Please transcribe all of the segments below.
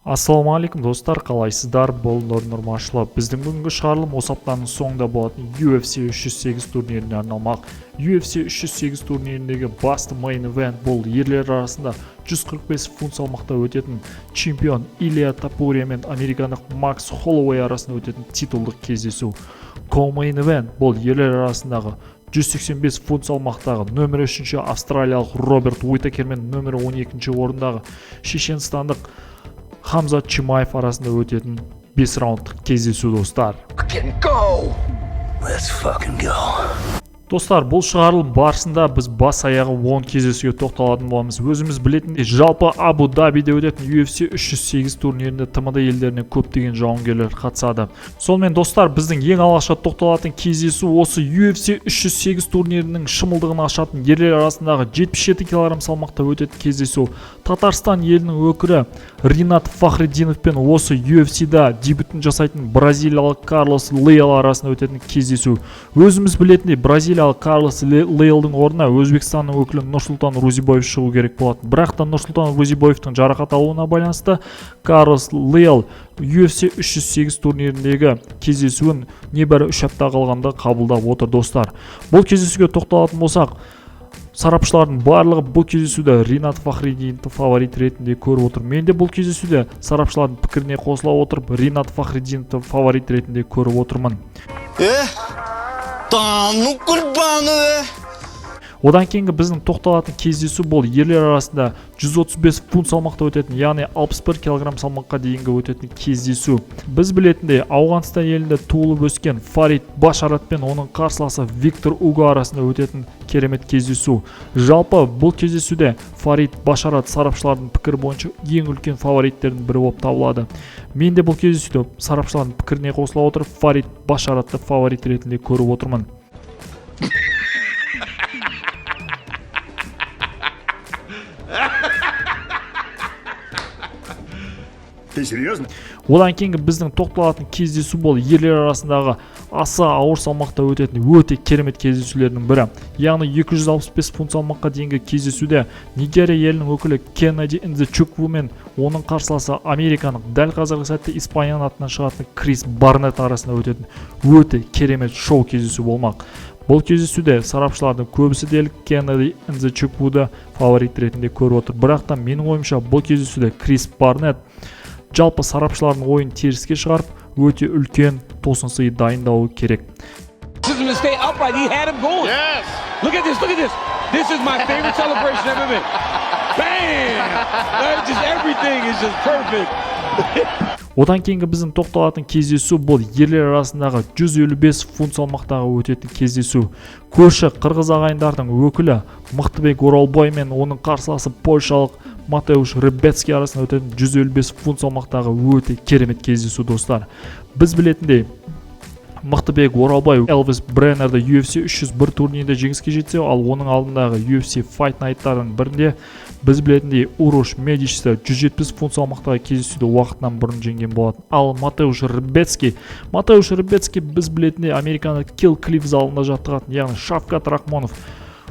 Ассалаумағалейкум достар, қалайсыздар? Бұл Нұрмашылов. Біздің бүгінгі шығарылым осы аптаның соңында болатын UFC 308 турниріне арналмақ. UFC 308 турниріндегі басты main event бұл ерлер арасында 145 фунт салмақта өтетін чемпион Илья Топурия мен американдық Макс Холлоуэй арасында өтетін титулдық кездесу. Co-main event бұл ерлер арасындағы 185 фунт салмақтағы нөмір 3 австралиялық Роберт Уитакер мен нөмір 12 орындағы шешенстандық Хамзат Чимаев арасында өтетін 5 раундтық кездесу достар. Достар, бұл шығарылым барысында біз бас аяғы 10 кездесуге тоқталатын боламыз. Өзіміз білетіндей, жалпы Абу-Дабиде өтетін UFC 308 турнирінде ТМД елдерінен көптеген жауынгерлер қатысады. Сонымен достар, біздің ең алғашқы тоқталатын кездесу осы UFC 308 турнирінің шымылдығын ашатын ерлер арасындағы 77 кг салмақта өтетін кездесу. Татарстан елінің өкілі Ринат Фахриддинов пен осы UFC-да дебютін жасайтын бразилиялық Карлос Лейл арасында өтетін кездесу. Өзіміз білетіндей, бразилиялық Карлос Лейлдің орнына Өзбекстанның өкілі Нұрсұлтан Рузибоев шығу керек болатын. Бірақ та Нұрсұлтан Рузибоевтың жарақат алуына байланысты Карлос Лейл UFC 308 турниріндегі кездесуін небәрі 3 апта қалғанда қабылдап отыр достар. Бұл кездесуге тоқталатын болсақ, сарапшылардың барлығы бұл кездесуде Ринат Фахриддиновты фаворит ретінде көріп отыр. Мен де бұл кездесуде сарапшылардың пікіріне қосыла отырып, Ринат Фахриддиновты фаворит ретінде көріп отырмын. Одан кейінгі біздің тоқталатын кездесу бұл ерлер арасында 135 фунт салмақта өтетін, яғни 61 кг салмаққа дейінгі өтетін кездесу. Біз білетіндей, Ауғанстан елінде туылып өскен Фарид Башарат пен оның қарсыласы Виктор Уго арасында өтетін керемет кездесу. Жалпы бұл кездесуде Фарид Башарат сарапшылардың пікірі бойынша ең үлкен фавориттердің бірі болып табылады. Мен де бұл кездесуде сарапшылардың пікіріне қосыла отырып, Фарид Башаратты фаворит ретінде көріп отырмын. Одан кейінгі біздің тоқталатын кездесу бұл ерлер арасындағы аса ауыр салмақта өтетін өте керемет кездесулердің бірі. Яғни 265 фунт салмаққа дейінгі кездесуде Нигерия елінің өкілі Кеннеди Нзечукву мен оның қарсыласы американың дәл қазіргі сәтте Испанияның атынан шығатын Крис Барнетт арасында өтетін өте керемет шоу кездесу болмақ. Бұл кездесуде сарапшылардың көбісі дерлік Кеннеди Нзечуквуды фаворит ретінде көріп отыр. Бірақ та менің ойымша бұл кездесуде Крис Барнетт жалпы сарапшылардың ойын теріске шығарып, өте үлкен тосынсый дайындауы керек. Одан кейінгі біздің тоқталатын кездесу бұл ерлер арасындағы 155 фунт салмақтағы өтетін кездесу. Көрші қырғыз ағайындардың өкілі Мықтыбек Оралбай мен оның қарсыласы польшалық Матеуш Рыбецкий арасында өтетін 155 фунт салмақтағы өте керемет кездесу достар. Біз білетіндей, Мықтыбек Оралбай Элвис Бреннерді UFC 301 турнирінде жеңіске жетсе, ал оның алдындағы UFC Fight Night-тардың бірінде біз білетіндей Урош Медичті 170 фунт салмақтағы кездесуді уақытынан бұрын жеңген болатын. Ал Матеуш Рыбецкий біз білетіндей американдық Kill Cliff залында жаттығатын, яғни Шавкат Рахмонов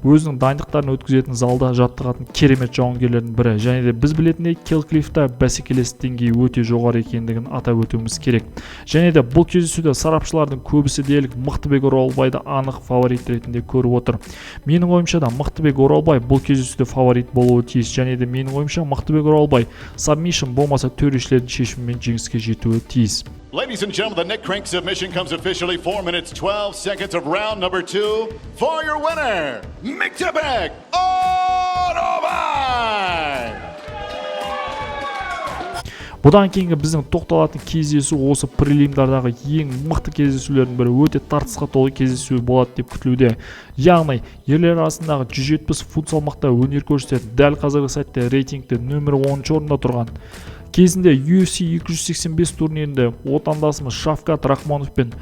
өзінің дайындықтарын өткізетін залда жаттығатын керемет жауынгерлердің бірі. Және де біз білетіндей Kill Cliff'та бәсекелестік деңгейі өте жоғары екендігін атап өтуіміз керек. Және де бұл кездесуде сарапшылардың көбісі дерлік Мықтыбек Оралбайды анық фаворит ретінде көріп отыр. Менің ойымша да Мықтыбек Оралбай бұл кездесуде фаворит болуы тиіс. Және де менің ойымша Мықтыбек Оралбай сабмишн болмаса төрешілердің шешімімен жеңіске жетуі тиіс. Ladies and gentlemen, the neck crank submission comes officially 4 minutes 12 seconds of round number 2 for your winner, Miktebek Orbay. Бұдан кейінгі біздің тоқталатын кездесу осы прелимдардағы ең мықты кездесулердің бірі, өте тартысқа толы кездесу болады деп күтілуде. Яғни ерлер арасындағы 170 фунт салмақта өнер көрсететін, дәл қазіргі сәтте рейтингте нөмір 10 орында тұрған кезінде UFC 285 турнирінде отандасымыз Шавкат Рахмонов пен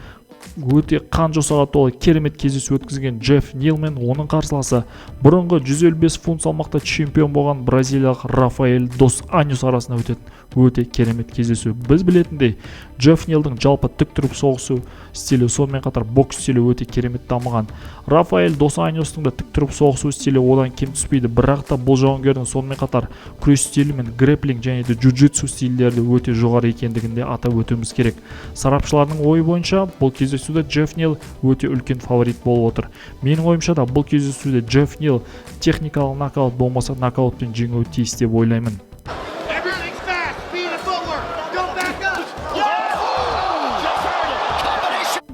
өте қан жосаға толы керемет кездесу өткізген Джефф Нил мен оның қарсыласы бұрынғы 155 фунт салмақта чемпион болған бразилиялық Рафаэль дос Аньос арасында өтетін өте керемет кездесу. Біз білетіндей, Джефф Нилдің жалпы тік тұрып соғысу стилі, сонымен қатар бокс стилі өте керемет дамыған. Рафаэль дос Аньостың да тік тұрып соғысу стилі одан кем түспейді, бірақ та бұл жауынгердің сонымен қатар күрес стилі мен грэпплинг және де джиу-джитсу стильдері өте жоғары екендігінде атап өтуіміз керек. Сарапшылардың ойы бойынша бұл кездесуде Джефф Нил өте үлкен фаворит болып отыр. Менің ойымша да бұл кездесуде Джефф Нил техникалық нокаут болмаса нокаутпен жеңуі тиіс деп ойлаймын.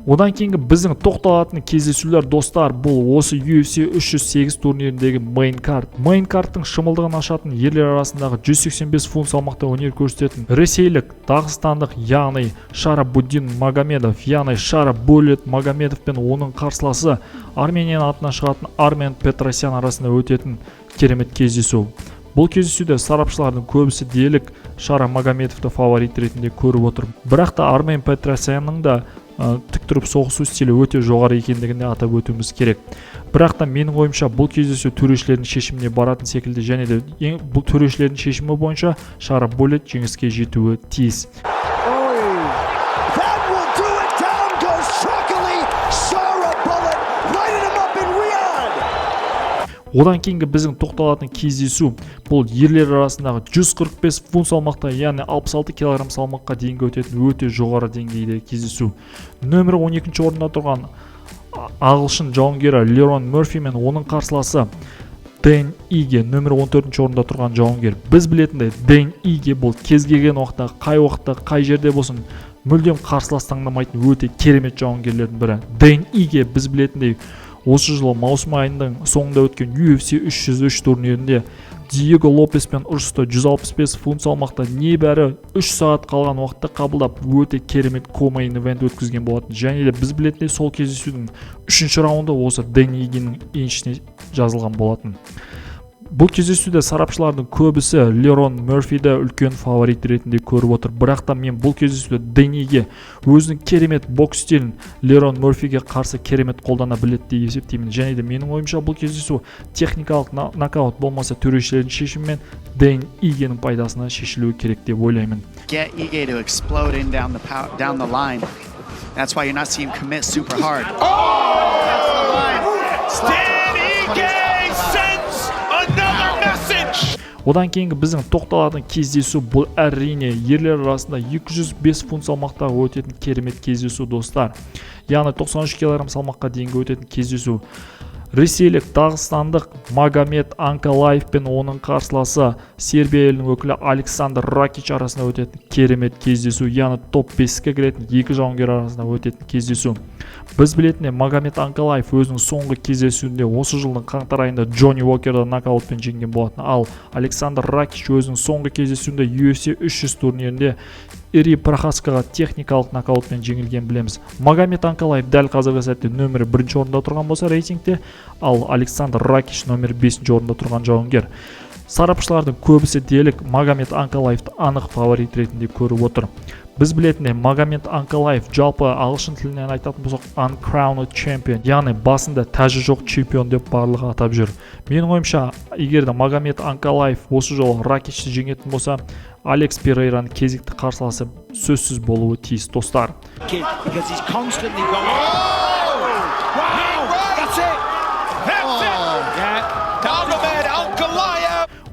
Одан кейінгі біздің тоқталатын кездесулер достар, бұл осы UFC 308 турниріндегі мейн карт. Мейн карттың шымылдығын ашатын ерлер арасындағы 185 фунт салмақта өнер көрсететін ресейлік, дағыстандық, яғни Шарабуддин Магомедов, яғни Шарабулет Магомедов пен оның қарсыласы Арменияның атынан шығатын Армен Петросян арасында өтетін керемет кездесу. Бұл кездесуде сарапшылардың көбісі дерлік Шара Магомедовты фаворит ретінде көріп отыр. Бірақ та Армен Петросянның да тік тұрып соғысу стилі өте жоғары екендігіне атап өтуіміз керек. Бірақ та менің ойымша бұл кездесу төрешілердің шешіміне баратын секілді, және де бұл төрешілердің шешімі бойынша Шара Булет жеңіске жетуі тиіс. Одан кейінгі біздің тоқталатын кездесу бұл ерлер арасындағы 145 фунт салмақта, яғни 66 кг салмаққа дейінгі өтетін өте жоғары деңгейде кездесу. Нөмір 12-ші орында тұрған ағылшын жауынгері Лерон Мерфи мен оның қарсыласы Дэн Иге нөмір 14-ші орында тұрған жауынгер. Біз білетіндей, Дэн Иге бұл кез келген уақытта, қай жерде болсын, мүлдем қарсылас таңдамайтын өте керемет жауынгерлердің бірі. Дэн Иге біз білетіндей, осы жылы маусым айының соңында өткен UFC 303 турнирінде Диего Лопеспен ұрысты 165 фунт салмақта небәрі 3 сағат қалған уақытта қабылдап өте керемет co-main event өткізген болатын. Және де біз білетіндей сол кездесудің 3-ші раунды осы Дэн Игенің еншісіне жазылған болатын. Бұл кездесуде сарапшылардың көбісі Лерон Мерфиді үлкен фаворит ретінде көріп отыр. Бірақ та мен бұл кездесуде Дэн Иге өзінің керемет бокс стилін Лерон Мерфиге қарсы керемет қолдана біледі деп есептеймін. Және де менің ойымша бұл кездесу техникалық нокаут болмаса төрешілердің шешімімен Дэн Игенің пайдасына шешілуі керек деп ойлаймын. Get Ige to explode in down the line. That's why you're not seeing him commit super hard. That's the line. Dan Ige sends another message. Одан кейінгі біздің тоқталатын кездесу бұл әрине ерлер арасында 205 фунт салмақтағы өтетін керемет кездесу достар. Яғни 93 кг салмаққа дейінгі өтетін кездесу. Ресейлік дағыстандық Магомед Анкалаев пен оның қарсыласы Сербия елінің өкілі Александр Ракич арасында өтетін керемет кездесу. Яғни топ 5-ке кіретін екі жауынгер арасында өтетін кездесу. Біз білетіндей, Магомед Анкалаев өзінің соңғы кездесуінде осы жылдың қаңтар айында Джонни Уокерді нокаутпен жеңген болатын. Ал Александр Ракич өзінің соңғы кездесуінде UFC 300 турнирінде Ири Прохаскаға техникалық нокаутпен жеңілген білеміз. Магомед Анкалаев дәл қазіргі сәтте нөмірі 1-ші орында тұрған болса рейтингте, ал Александр Ракич нөмірі 5-ші орында тұрған жауынгер. Сарапшылардың көбісі дерлік Магомед Анкалаевты анық фаворит ретінде көріп отыр. Біз білетіндей, Магомед Анкалаев жалпы ағылшын тілінен айтатын болсақ uncrowned champion, яғни басында тәжі жоқ чемпион деп барлығы атап жүр. Менің ойымша, егер де Магомед Анкалаев осы жолы Ракичті жеңетін болса, Алекс Перейраның кезекті қарсыласы сөзсіз болуы тиіс достар.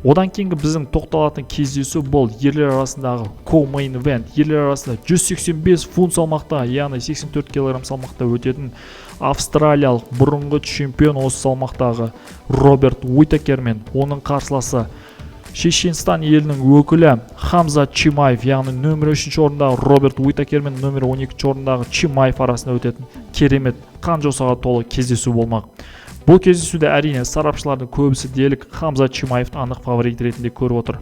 Одан кейінгі біздің тоқталатын кездесу бұл ерлер арасындағы co-main event. Ерлер арасында 185 фунт салмақта, яғни 84 кг салмақта өтетін австралиялық бұрынғы чемпион осы салмақтағы Роберт Уитакер мен оның қарсыласы Шешенстан елінің өкілі Хамза Чимаев, яғни нөмір 3-ші орындағы Роберт Уитакер мен нөмір 12-ші орындағы Чимаев арасында өтетін керемет қан жосаға толы кездесу болмақ. Бұл кездесуде әрине сарапшылардың көбісі дерлік Хамза Чимаевты анық фаворит ретінде көріп отыр.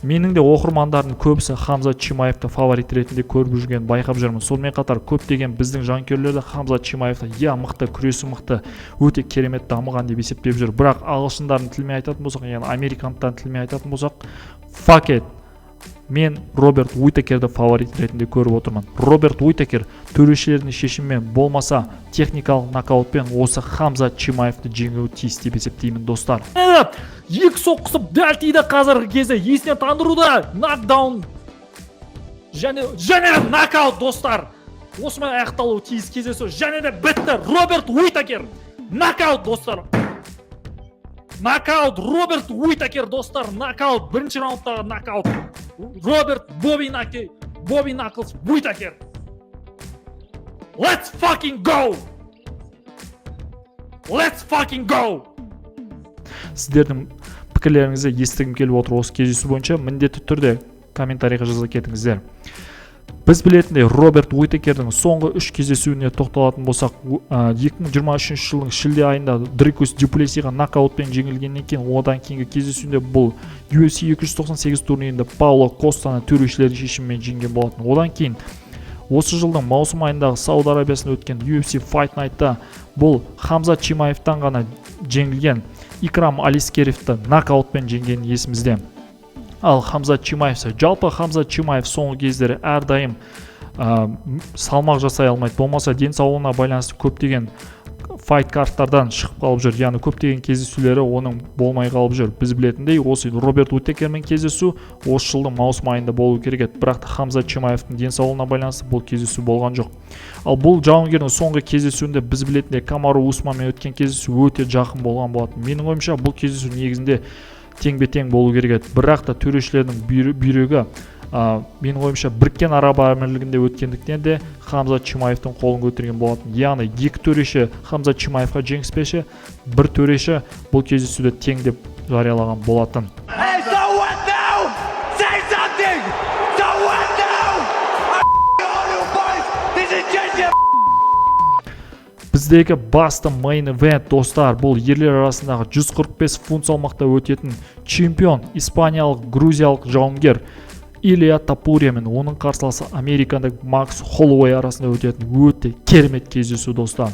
Менің де оқырмандардың көбісі Хамза Чимаевты фаворит ретінде көріп жүрген байқап жүрмін. Сонымен қатар көптеген біздің жанкүйерлер де Хамза Чимаевты мықты, күресі мықты, өте керемет дамыған деп есептеп жүр. Бірақ ағылшындардың тілімен айтатын болсақ, яғни американдықтардың тілімен айтатын болсақ, fuck it. мен Роберт Уитакерді фаворит ретінде көріп отырмын. Роберт Уитакер төрешілердің шешімімен болмаса техникалық нокаутпен осы Хамза Чимаевты жеңуі тиіс деп есептеймін достар. Екі соққысы дәл тиді қазіргі кезде, есінен тандыруда нокдаун және нокаут достар. Осымен аяқталуы тиіс кездесу және де бітті. Роберт Уитакер нокаут достар. Нокаут Роберт Уитакер достар, нокаут, бірінші раундтағы нокаут. Роберт Бобби Наклс Уитакер. Let's fucking go! Let's fucking go! Сіздердің пікірлеріңізді естігім келіп отыр осы кездесу бойынша, міндетті түрде комментарийға жаза кетіңіздер. Біз білетіндей Роберт Уитакердің соңғы 3 кездесуіне тоқталатын болсақ, 2023 жылдың шілде айында Дрикус Дюплесиға нокаутпен жеңілгеннен кейін, одан кейінгі кездесуінде бұл UFC 298 турнирінде Пауло Костаны төрешілердің шешімімен жеңген болатын. Одан кейін осы жылдың маусым айындағы Сауд Арабиясында өткен UFC Fight Night'та бұл Хамза Чимаевтан ғана жеңілген Икрам Алискеровті нокаутпен жеңген есімізде. Ал Хамза Чимаев, жалпы Хамза Чимаев соңғы кездері әрдайым салмақ жасай алмайды. Болмаса денсаулығына байланысты көптеген файт карттардан шығып қалып жүр. Яғни көптеген кездесулері оның болмай қалып жүр. Біз білетіндей, осы Роберт Уитакермен кездесу осы жылдың маусым айында болу керек еді. Бірақ Хамза Чимаевтың денсаулығына байланысты бұл кездесу болған жоқ. Ал бұл жауынгердің соңғы кездесуінде біз білетіндей Камару Усманмен өткен кездесу өте жақын болған болатын. Менің ойымша бұл кездесу негізінде тең-бе-тең болу керек еді. Бірақ та төрешілердің бүйрегі менің ойымша Біріккен Араб Әмірлігінде өткендіктен де Хамза Чимаевтың қолын көтерген болатын. Яғни екі төреші Хамза Чимаевқа жеңіспесе, бір төреші бұл кездесуді тең деп жариялаған болатын. Біздегі басты main event достар, бұл ерлер арасындағы 145 фунт салмақта өтетін чемпион испаниялық грузиялық жауынгер Илья Тапурия мен оның қарсыласы американдық Макс Холлоуэй арасында өтетін өте керемет кездесу достар.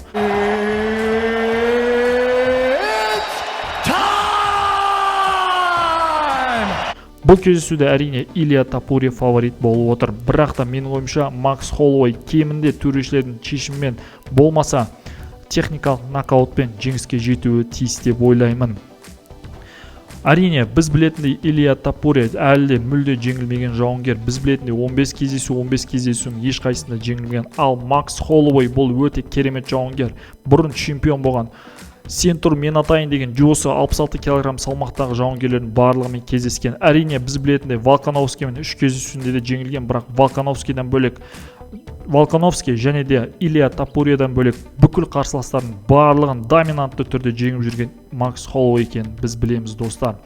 Бұл кездесуде әрине Илья Тапурия фаворит болып отыр. Бірақ та менің ойымша Макс Холлоуэй кемінде төрешілердің шешімімен болмаса техникалық нокаутпен жеңіске жетуі тиіс деп ойлаймын. Әрине, біз білетіндей Илья Тапурия әлі де мүлде жеңілмеген жауынгер. Біз білетіндей 15 кездесудің ешқайсысында жеңілген. Ал Макс Холлоуэй бұл өте керемет жауынгер. Бұрын чемпион болған. Сен тұр мен атайын деген джосы 66 кг салмақтағы жауынгерлердің барлығымен кездескен. Әрине, біз білетіндей Волкановскиймен 3 кездесуінде де жеңілген, бірақ Волкановский және де Илья Тапуриядан бөлек бүкіл қарсыластардың барлығын доминантты түрде жеңіп жүрген Макс Холлоуэй екенін біз білеміз достар.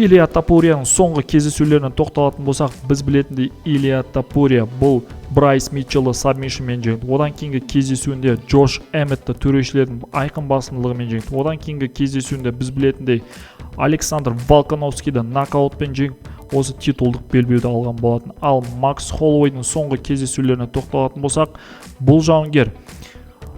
Илья Тапурияның соңғы кездесулеріне тоқталатын болсақ, біз білетіндей Илья Тапурия бұл Брайс Митчеллы сабмишнмен жеңді. Одан кейінгі кездесуінде Джош Эмметті төрешілердің айқын басымдылығымен жеңді. Одан кейінгі кездесуінде біз білетіндей Александр Волкановскийді нокаутпен жеңіп осы титулдық белбеуді алған болатын. Ал Макс Холлоуэйдің соңғы кездесулеріне тоқталатын болсақ, бұл жауынгер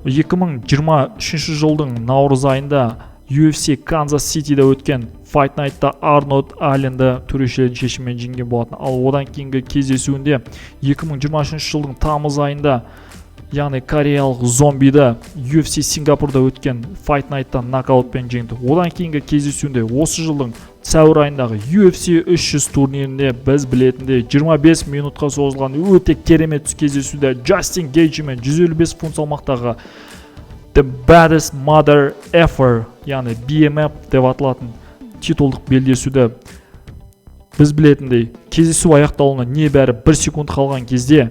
2023 жылдың наурыз айында UFC Канзас Ситиде өткен Fight Night'та Арнольд Алленді төрешілердің шешімімен жеңген болатын. Ал одан кейінгі кездесуінде 2023 жылдың тамыз айында, яғни кореялық зомбиді UFC Сингапурда өткен Fight Night'та нокаутпен жеңді. Одан кейінгі кездесуінде осы жылдың сәуір айындағы UFC 300 турнирінде біз білетіндей 25 минутқа созылған өте керемет кездесуде Джастин Гейджімен 155 фунт салмақтағы The Baddest Mother Ever, яғни BMF деп аталатын титулдық белдесуді біз білетіндей кездесу аяқталуына небәрі 1 секунд қалған кезде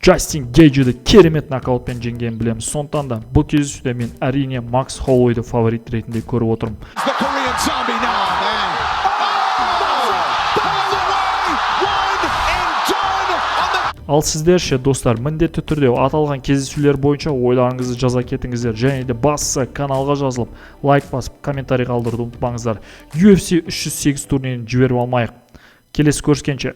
Джастин Гейджді керемет нокаутпен жеңгенін білеміз. Сондықтан да бұл кездесуде мен әрине Макс Холлоуэйді фаворит ретінде көріп отырмын. Ал сіздерше достар, міндетті түрде аталған кездесулер бойынша ойларыңызды жаза кетіңіздер. Және де бастысы каналға жазылып, лайк басып, комментарий қалдыруды ұмытпаңыздар. UFC 308 турнирін жіберіп алмайық. Келесі көріскенше.